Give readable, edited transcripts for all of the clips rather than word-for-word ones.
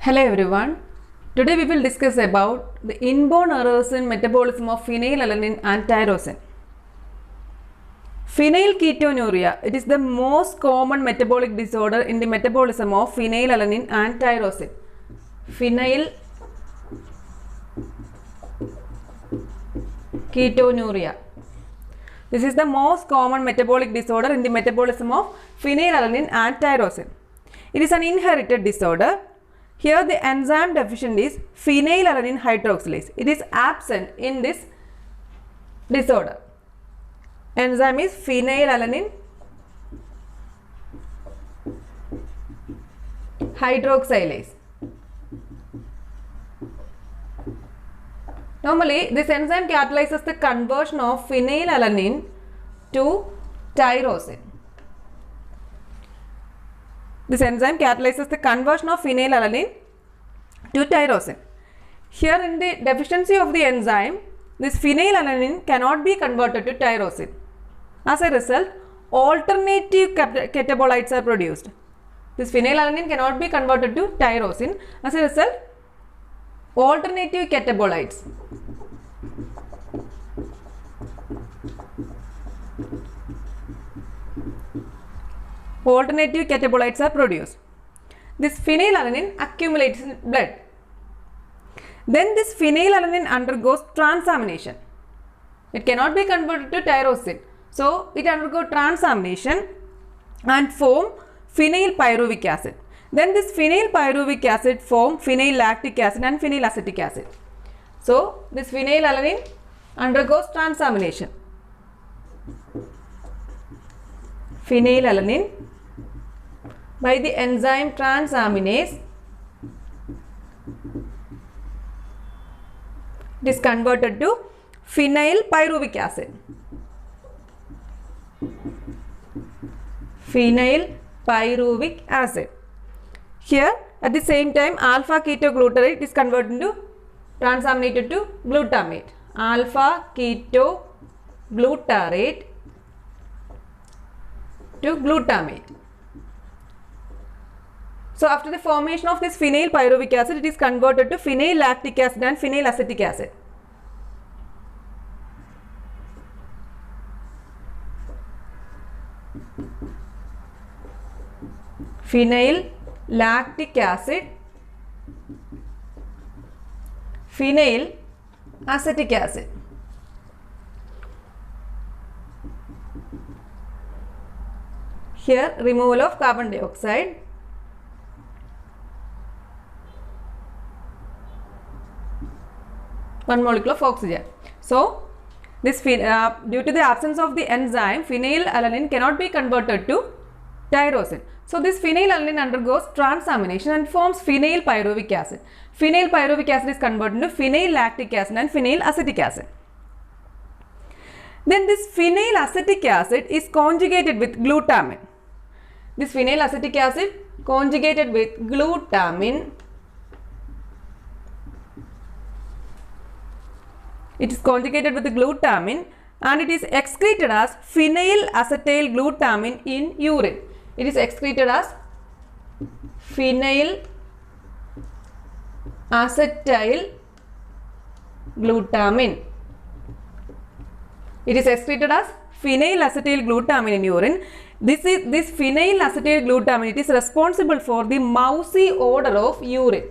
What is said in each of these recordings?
Hello everyone. Today we will discuss about the inborn errors in metabolism of phenylalanine and tyrosine. Phenylketonuria. It is the most common metabolic disorder in the metabolism of phenylalanine and tyrosine. Phenylketonuria. This is the most common metabolic disorder in the metabolism of phenylalanine and tyrosine. It is an inherited disorder. Here the enzyme deficient is phenylalanine hydroxylase. It is absent in this disorder. Enzyme is phenylalanine hydroxylase. Normally this enzyme catalyzes the conversion of phenylalanine to tyrosine. This enzyme catalyzes the conversion of phenylalanine to tyrosine. Here in the deficiency of the enzyme, this phenylalanine cannot be converted to tyrosine. As a result, alternative catabolites are produced. This phenylalanine cannot be converted to tyrosine. As a result, alternative catabolites are produced. This phenylalanine accumulates in blood. Then this phenylalanine undergoes transamination. It cannot be converted to tyrosine. So it undergoes transamination and form phenylpyruvic acid. Then this phenylpyruvic acid form phenylactic acid and phenylacetic acid. So this phenylalanine undergoes transamination. Phenylalanine by the enzyme transaminase, it is converted to phenylpyruvic acid. Phenylpyruvic acid. Here at the same time alpha ketoglutarate is converted into transaminated to glutamate. Alpha ketoglutarate to glutamate. So after the formation of this phenylpyruvic acid, it is converted to phenylactic acid and phenylacetic acid. Phenylactic acid, phenylacetic acid. Here removal of carbon dioxide. One molecule of oxygen. So this due to the absence of the enzyme, phenylalanine cannot be converted to tyrosine. So this phenylalanine undergoes transamination and forms phenylpyruvic acid. Phenylpyruvic acid is converted into phenylactic acid and phenylacetic acid. Then this phenylacetic acid is conjugated with glutamine. This phenylacetic acid conjugated with glutamine. It is conjugated with the glutamine and it is excreted as phenylacetyl glutamine in urine. It is excreted as phenylacetyl glutamine. It is excreted as phenylacetyl glutamine in urine. This phenylacetyl glutamine, it is responsible for the mousy odor of urine.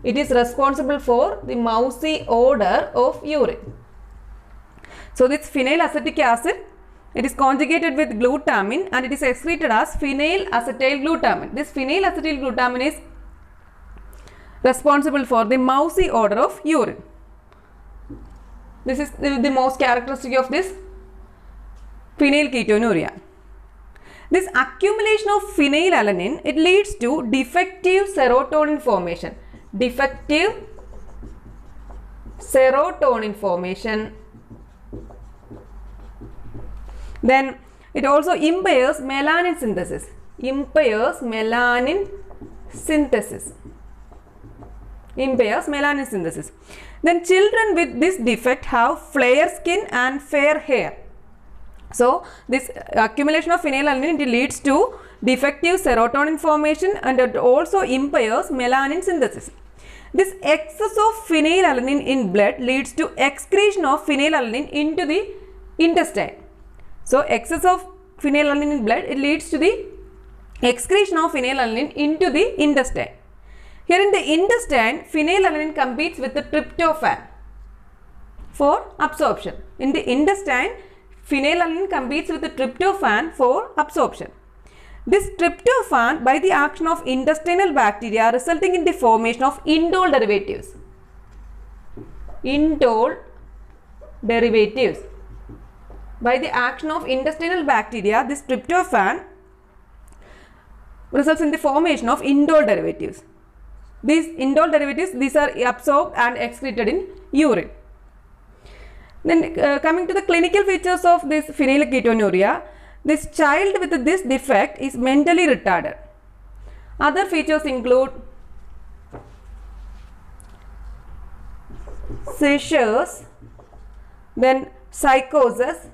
It is responsible for the mousy odor of urine. So this phenylacetic acid, it is conjugated with glutamine and it is excreted as phenylacetyl glutamine. This phenylacetyl glutamine is responsible for the mousy odor of urine. This is the most characteristic of this phenylketonuria. This accumulation of phenylalanine, it leads to defective serotonin formation. Defective serotonin formation. Then it also impairs melanin synthesis. Impairs melanin synthesis. Then children with this defect have fair skin and fair hair. So this accumulation of phenylalanine, it leads to defective serotonin formation, and it also impairs melanin synthesis. This excess of phenylalanine in blood leads to excretion of phenylalanine into the intestine. So, excess of phenylalanine in blood, it leads to the excretion of phenylalanine into the intestine. Here in the intestine, phenylalanine competes with the tryptophan for absorption. In the intestine, phenylalanine competes with the tryptophan for absorption. This tryptophan, by the action of intestinal bacteria, resulting in the formation of indole derivatives. Indole derivatives. By the action of intestinal bacteria, this tryptophan results in the formation of indole derivatives. These indole derivatives, these are absorbed and excreted in urine. Then coming to the clinical features of this phenylketonuria, this child with this defect is mentally retarded. Other features include seizures, then psychosis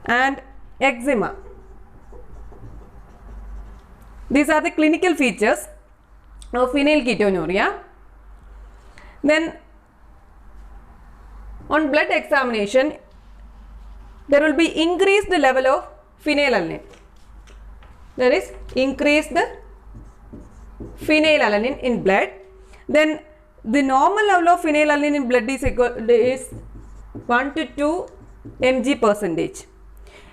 and eczema. These are the clinical features of phenylketonuria. Then on blood examination, there will be increased level of phenylalanine. There is increased phenylalanine in blood. Then the normal level of phenylalanine in blood is 1 to 2 mg percentage.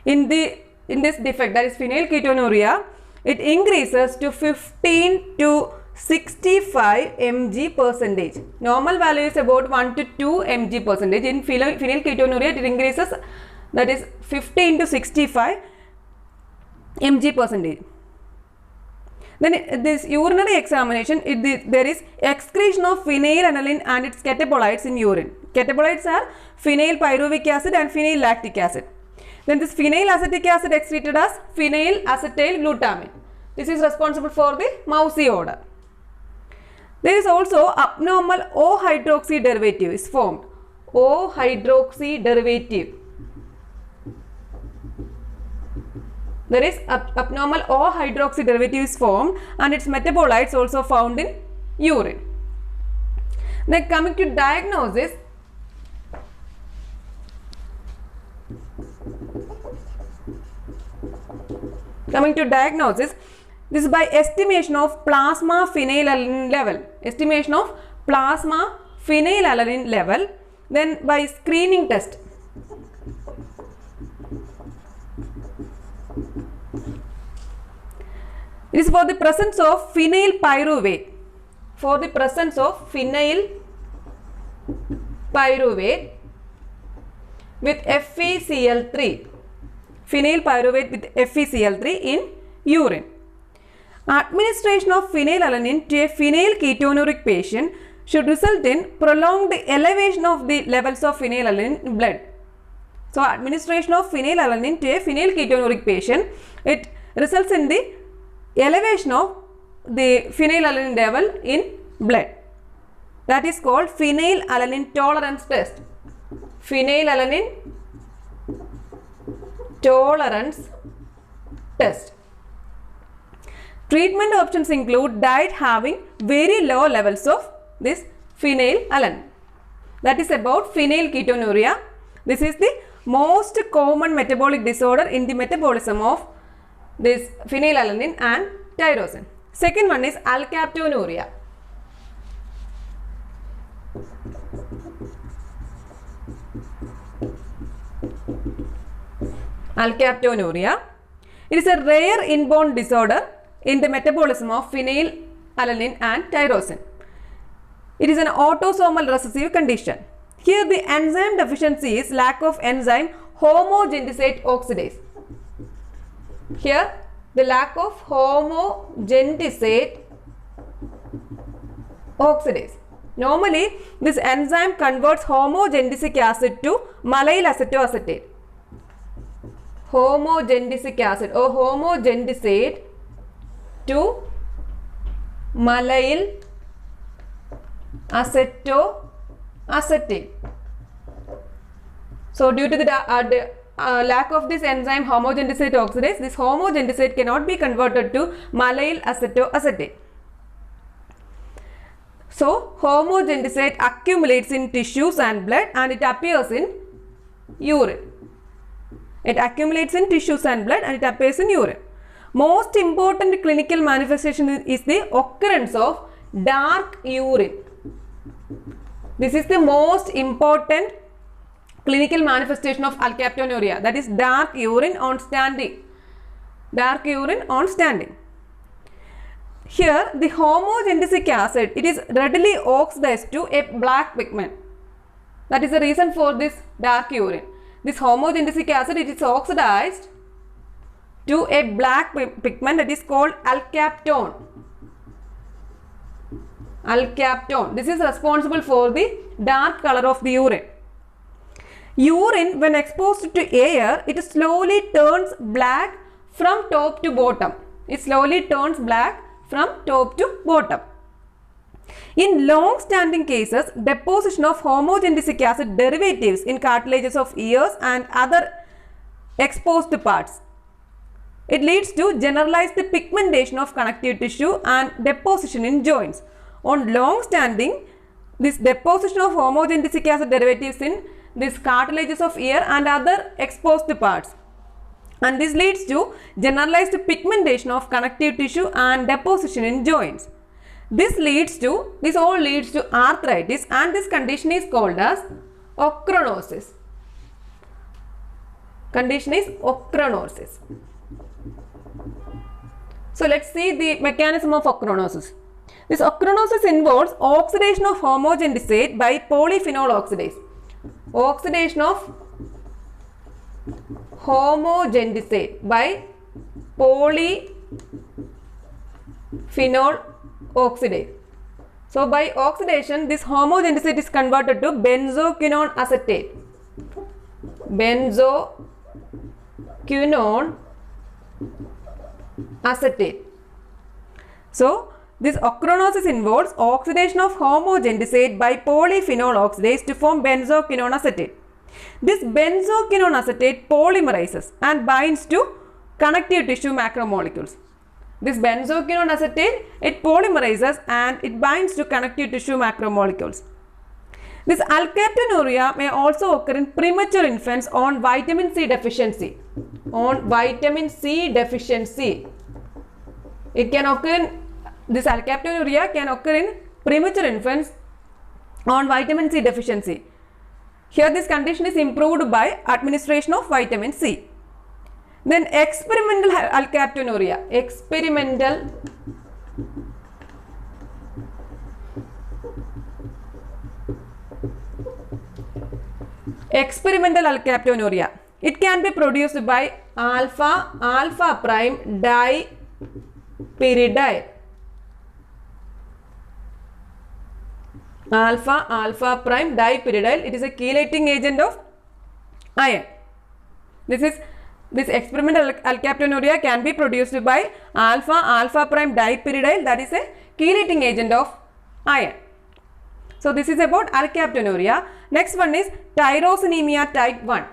In this defect, that is phenylketonuria, it increases to 15 to 65 mg percentage. Normal value is about 1 to 2 mg percentage. In phenylketonuria, it increases, that is 15 to 65 mg percentage. Then this urinary examination, there is excretion of phenylalanine and its catabolites in urine. Catabolites are phenylpyruvic acid and phenyllactic acid. Then this phenylacetic acid excreted as phenylacetylglutamine. This is responsible for the mousy odor. There is also abnormal O-hydroxy derivative is formed. O-hydroxy derivative. There is abnormal O-hydroxy derivative is formed and its metabolites also found in urine. Then coming to diagnosis, this is by estimation of plasma phenylalanine level. Estimation of plasma phenylalanine level. Then by screening test. It is for the presence of phenylpyruvate. For the presence of phenylpyruvate with FeCl3. Phenylpyruvate with FeCl3 in urine. Administration of phenylalanine to a phenylketonuric patient should result in prolonged elevation of the levels of phenylalanine in blood. So, administration of phenylalanine to a phenylketonuric patient, it results in the elevation of the phenylalanine level in blood. That is called phenylalanine tolerance test. Phenylalanine tolerance test. Treatment options include diet having very low levels of this phenylalanine. That is about phenylketonuria. This is the most common metabolic disorder in the metabolism of this phenylalanine and tyrosine. Second one is alkaptonuria. Alkaptonuria. It is a rare inborn disorder in the metabolism of phenylalanine and tyrosine. It is an autosomal recessive condition. Here the enzyme deficiency is lack of enzyme homogentisate oxidase. Here the lack of homogentisate oxidase. Normally this enzyme converts homogentisic acid to malyl acetoacetate. Homogentisic acid or homogentisate to malyl acetoacetate. So due to the lack of this enzyme homogentisate oxidase, this homogentisate cannot be converted to malyl acetoacetate. So homogentisate accumulates in tissues and blood and it appears in urine. It accumulates in tissues and blood and it appears in urine. Most important clinical manifestation is the occurrence of dark urine. This is the most important clinical manifestation of alkaptonuria, that is dark urine on standing. Dark urine on standing. Here the homogentisic acid, it is readily oxidized to a black pigment. That is the reason for this dark urine. This homogentisic acid, it is oxidized to a black pigment that is called alkaptone. Alkaptone. This is responsible for the dark color of the urine. Urine, when exposed to air, it slowly turns black from top to bottom. It slowly turns black from top to bottom. In long-standing cases, deposition of homogentisic acid derivatives in cartilages of ears and other exposed parts. It leads to generalized pigmentation of connective tissue and deposition in joints. On long-standing, this deposition of homogentisic acid derivatives in these cartilages of ear and other exposed parts. And this leads to generalized pigmentation of connective tissue and deposition in joints. This all leads to arthritis, and this condition is called as ochronosis. Condition is ochronosis. So let's see the mechanism of ochronosis. This ochronosis involves oxidation of homogentisate by polyphenol oxidase. Oxidation of homogentisate by polyphenol oxidase. So by oxidation, this homogentisate is converted to benzoquinone acetate. Benzoquinone acetate. So this ochronosis involves oxidation of homogentisate by polyphenol oxidase to form benzoquinone acetate. This benzoquinone acetate polymerizes and binds to connective tissue macromolecules. This benzoquinone acetate, it polymerizes and it binds to connective tissue macromolecules. This alkaptonuria may also occur in premature infants on vitamin C deficiency. On vitamin C deficiency. It can occur in, this alkaptonuria can occur in premature infants on vitamin C deficiency. Here this condition is improved by administration of vitamin C. Then experimental alkaptonuria. Experimental alkaptonuria. It can be produced by alpha prime dipyridyl. Alpha prime dipyridyl. It is a chelating agent of iron. This experimental alkaptonuria can be produced by alpha prime dipyridyl, that is a chelating agent of iron. So this is about alkaptonuria. Next one is tyrosinemia type 1.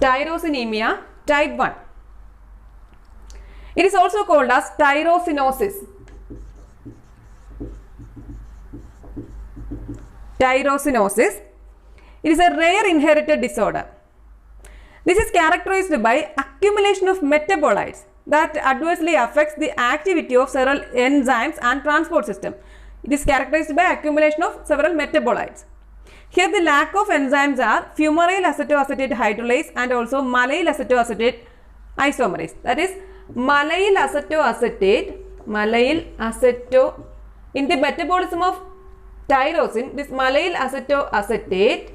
Tyrosinemia type 1. It is also called as tyrosinosis. Tyrosinosis. It is a rare inherited disorder. This is characterized by accumulation of metabolites that adversely affects the activity of several enzymes and transport system. It is characterized by accumulation of several metabolites. Here the lack of enzymes are fumarate acetoacetate hydrolase and also malyl acetoacetate isomerase. That is malyl acetoacetate, in the metabolism of tyrosine, this malyl acetoacetate,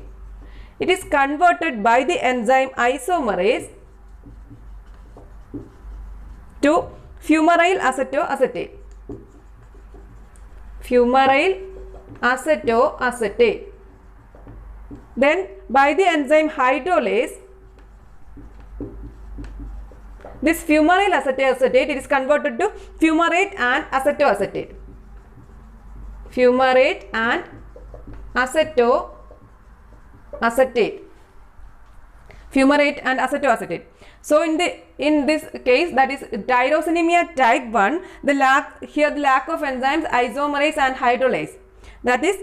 it is converted by the enzyme isomerase to fumaryl acetoacetate. Fumaryl acetoacetate. Then by the enzyme hydrolase, this fumarate acetoacetate, it is converted to fumarate and acetoacetate. Fumarate and acetoacetate. Fumarate and acetoacetate. So in this case, that is tyrosinemia type 1, the lack of enzymes isomerase and hydrolase. That is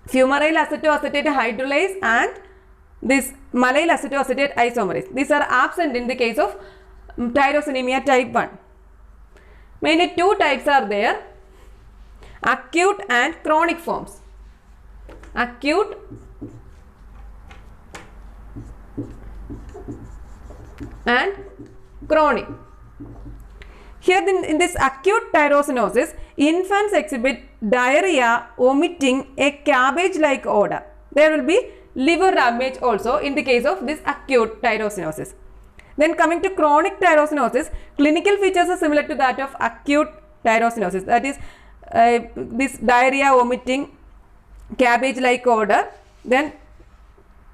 fumaryl acetoacetate hydrolase and this malyl acetoacetate isomerase. These are absent in the case of tyrosinemia type 1. Mainly two types are there, acute and chronic forms. Acute and chronic. Here in this acute tyrosinosis, infants exhibit diarrhea, vomiting, a cabbage-like odor. There will be liver damage also in the case of this acute tyrosinosis. Then coming to chronic tyrosinosis, clinical features are similar to that of acute tyrosinosis. That is this diarrhea, vomiting, cabbage-like odor, then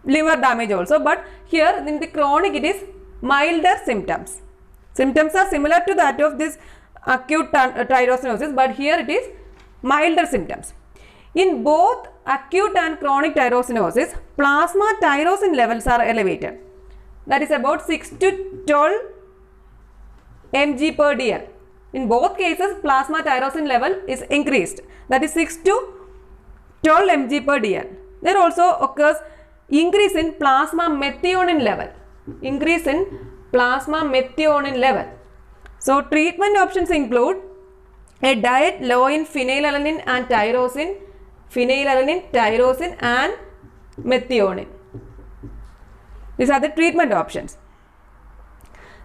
liver damage also. But here in the chronic it is milder symptoms. Symptoms are similar to that of this acute tyrosinosis, but here it is milder symptoms. In both acute and chronic tyrosinosis, plasma tyrosine levels are elevated. That is about 6 to 12 mg per dl. In both cases, plasma tyrosine level is increased. That is 6 to 12 mg per dl. There also occurs increase in plasma methionine level. Increase in plasma methionine level. So treatment options include a diet low in phenylalanine and tyrosine, and methionine. These are the treatment options.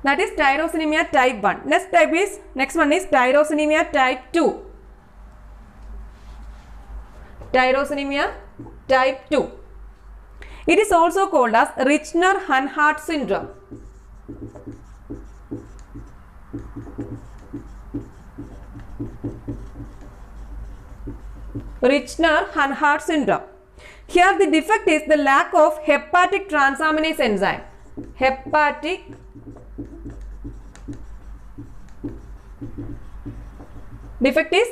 That is tyrosinemia type 1. Next one is tyrosinemia type 2. Tyrosinemia type 2. It is also called as Richter-Hanhart syndrome. Richter-Hanhart syndrome. Here the defect is the lack of hepatic transaminase enzyme. Hepatic defect is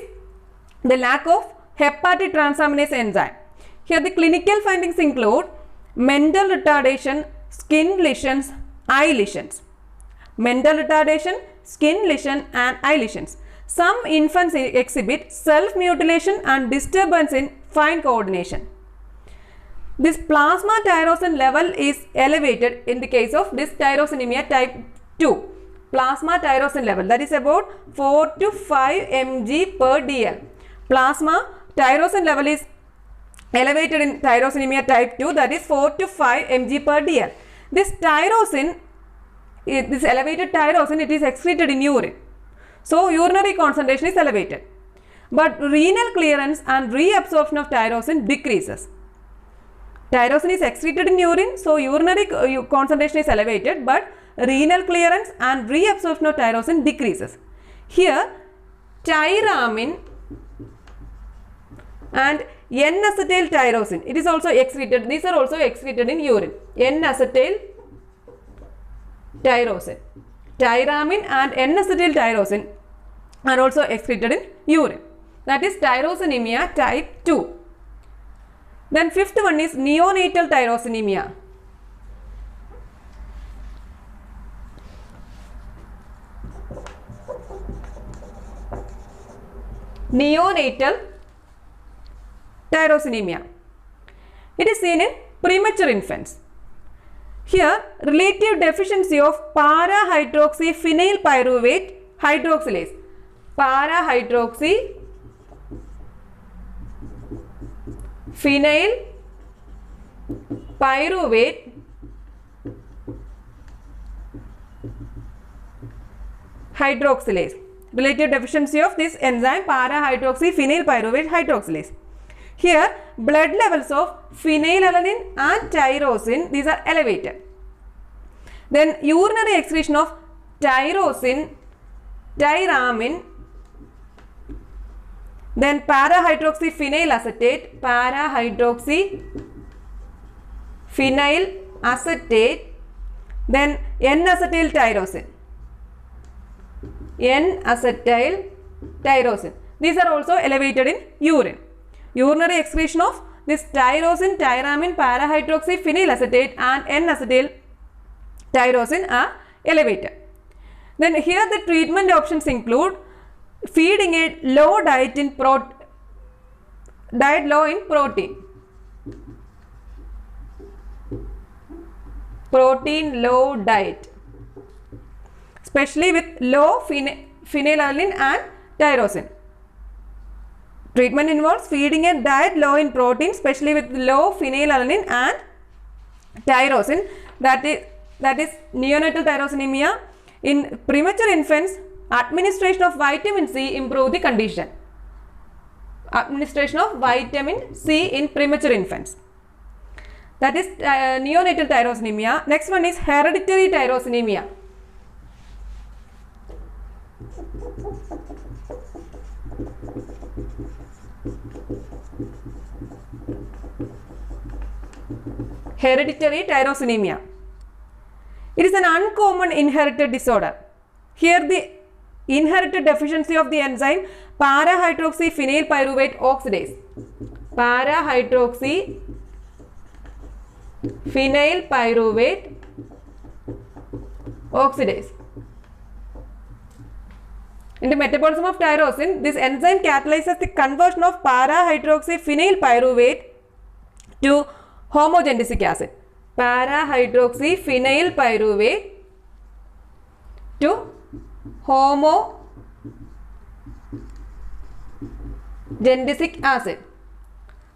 the lack of hepatic transaminase enzyme. Here the clinical findings include mental retardation, skin lesions, eye lesions. Mental retardation, skin lesion and eye lesions. Some infants exhibit self-mutilation and disturbance in fine coordination. This plasma tyrosine level is elevated in the case of this tyrosinemia type 2. Plasma tyrosine level, that is about 4 to 5 mg per dl. Plasma tyrosine level is elevated in tyrosinemia type 2, that is 4 to 5 mg per dl. This tyrosine, this elevated tyrosine, it is excreted in urine. So urinary concentration is elevated. But renal clearance and reabsorption of tyrosine decreases. Tyrosine is excreted in urine, so urinary concentration is elevated, but renal clearance and reabsorption of tyrosine decreases. Here, tyramine and N-acetyl tyrosine, it is also excreted. These are also excreted in urine. N-acetyl tyrosine. Tyramine and N-acetyl tyrosine are also excreted in urine. That is tyrosinemia type 2. Then fifth one is neonatal tyrosinemia. Neonatal tyrosinemia. It is seen in premature infants. Here, relative deficiency of para-hydroxyphenylpyruvate hydroxylase. Para-hydroxyphenylpyruvate hydroxylase. Relative deficiency of this enzyme para-hydroxyphenylpyruvate hydroxylase. Here, blood levels of phenylalanine and tyrosine, these are elevated. Then urinary excretion of tyrosine, tyramine, then para-hydroxyphenylacetate, then N-acetyl tyrosine. N-acetyl tyrosine. These are also elevated in urine. Urinary excretion of this tyrosine, tyramine, para-hydroxy, phenyl acetate and N-acetyl tyrosine are elevated. Then here the treatment options include feeding a low diet in diet low in protein. Protein low diet, especially with low phenylalanine and tyrosine. Treatment involves feeding a diet low in protein, especially with low phenylalanine and tyrosine. That is neonatal tyrosinemia. In premature infants, administration of vitamin C improve the condition. Administration of vitamin C in premature infants. That is neonatal tyrosinemia. Next one is hereditary tyrosinemia. Hereditary tyrosinemia. It is an uncommon inherited disorder. Here the inherited deficiency of the enzyme para-hydroxy phenyl pyruvate oxidase. Para-hydroxy phenyl pyruvate oxidase. In the metabolism of tyrosine, this enzyme catalyzes the conversion of para-hydroxy phenyl pyruvate to homogenesic acid. Para-hydroxy phenyl pyruvate to homogenesic acid.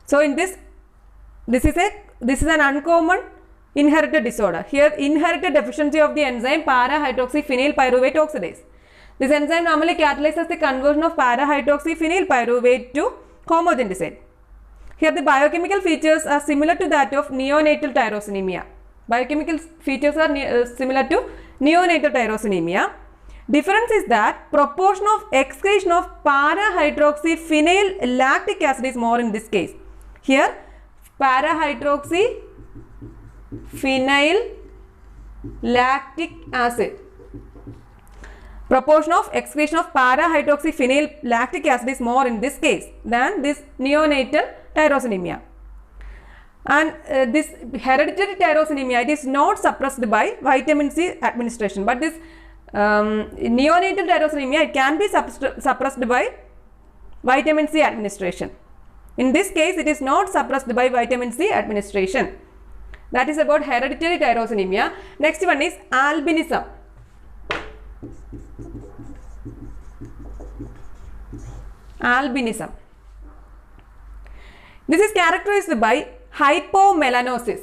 So in this is an uncommon inherited disorder. Here inherited deficiency of the enzyme para-hydroxy phenyl pyruvate oxidase. This enzyme normally catalyzes the conversion of para-hydroxy phenyl pyruvate to homogenesate. Here the biochemical features are similar to that of neonatal tyrosinemia. Biochemical features are similar to neonatal tyrosinemia. Difference is that proportion of excretion of para-hydroxy phenyl lactic acid is more in this case. Here para-hydroxy phenyl lactic acid. Proportion of excretion of para-hydroxy phenyl lactic acid is more in this case than this neonatal tyrosinemia. And this hereditary tyrosinemia, it is not suppressed by vitamin C administration, but this neonatal tyrosinemia, it can be suppressed by vitamin C administration. In this case, it is not suppressed by vitamin C administration. That is about hereditary tyrosinemia. Next one is albinism. Albinism. This is characterized by hypomelanosis.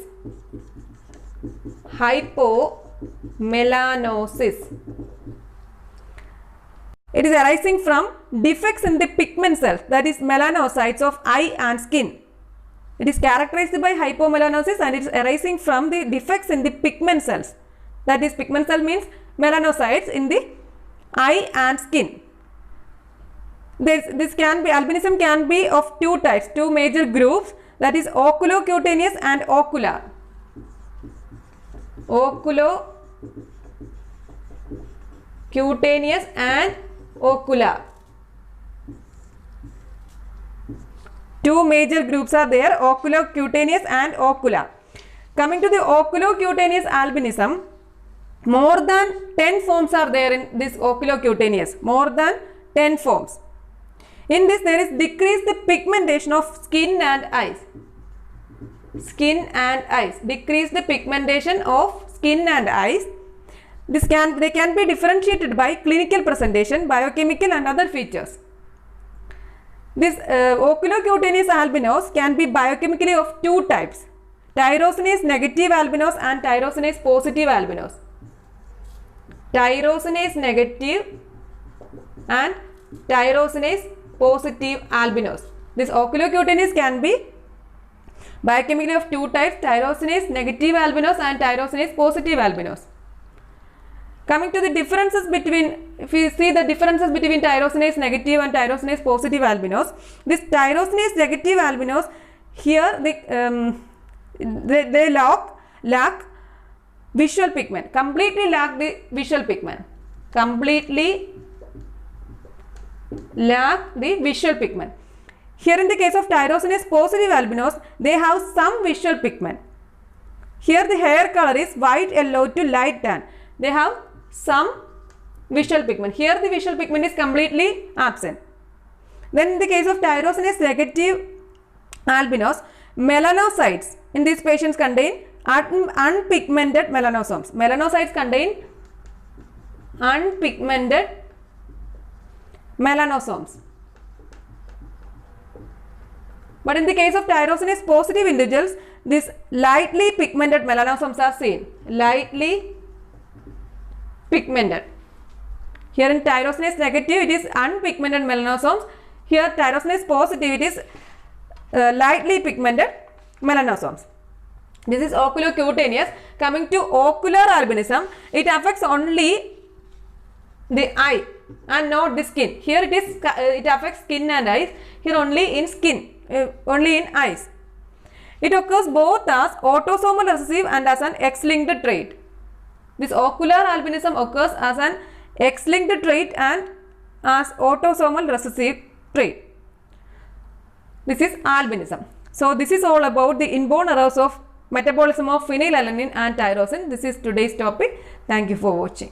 Hypomelanosis. It is arising from defects in the pigment cells, that is melanocytes of eye and skin. It is characterized by hypomelanosis and it is arising from the defects in the pigment cells. That is, pigment cell means melanocytes in the eye and skin. Albinism can be of two types, two major groups, that is oculocutaneous and ocular. Oculocutaneous and ocular. Two major groups are there, oculocutaneous and ocular. Coming to the oculocutaneous albinism, more than 10 forms are there in this oculocutaneous, more than 10 forms. In this, there is decreased pigmentation of skin and eyes. Skin and eyes. Decrease the pigmentation of skin and eyes. They can be differentiated by clinical presentation, biochemical and other features. This oculocutaneous albinos can be biochemically of two types, tyrosinase negative albinos and tyrosinase positive albinos. Tyrosinase negative and tyrosinase positive albinos. This oculocutaneous can be biochemically of two types, tyrosinase negative albinos and tyrosinase positive albinos. Coming to the differences between, if you see the differences between tyrosinase negative and tyrosinase positive albinos, this tyrosinase negative albinos, here they lack visual pigment, completely lack the visual pigment, completely lack the visual pigment. Here in the case of tyrosinase positive albinos, they have some visual pigment. Here the hair color is white yellow to light tan. They have some visual pigment. Here the visual pigment is completely absent. Then in the case of tyrosinase negative albinos, melanocytes in these patients contain unpigmented melanosomes. Melanocytes contain unpigmented melanosomes. But in the case of tyrosinase positive individuals, these lightly pigmented melanosomes are seen. Lightly pigmented. Here in tyrosinase negative, it is unpigmented melanosomes. Here tyrosinase positive, it is lightly pigmented melanosomes. This is oculocutaneous. Coming to ocular albinism, it affects only the eye and not the skin. Here it affects skin and eyes. Here only in skin, only in eyes. It occurs both as autosomal recessive and as an X-linked trait. This ocular albinism occurs as an X-linked trait and as autosomal recessive trait. This is albinism. So this is all about the inborn errors of metabolism of phenylalanine and tyrosine. This is today's topic. Thank you for watching.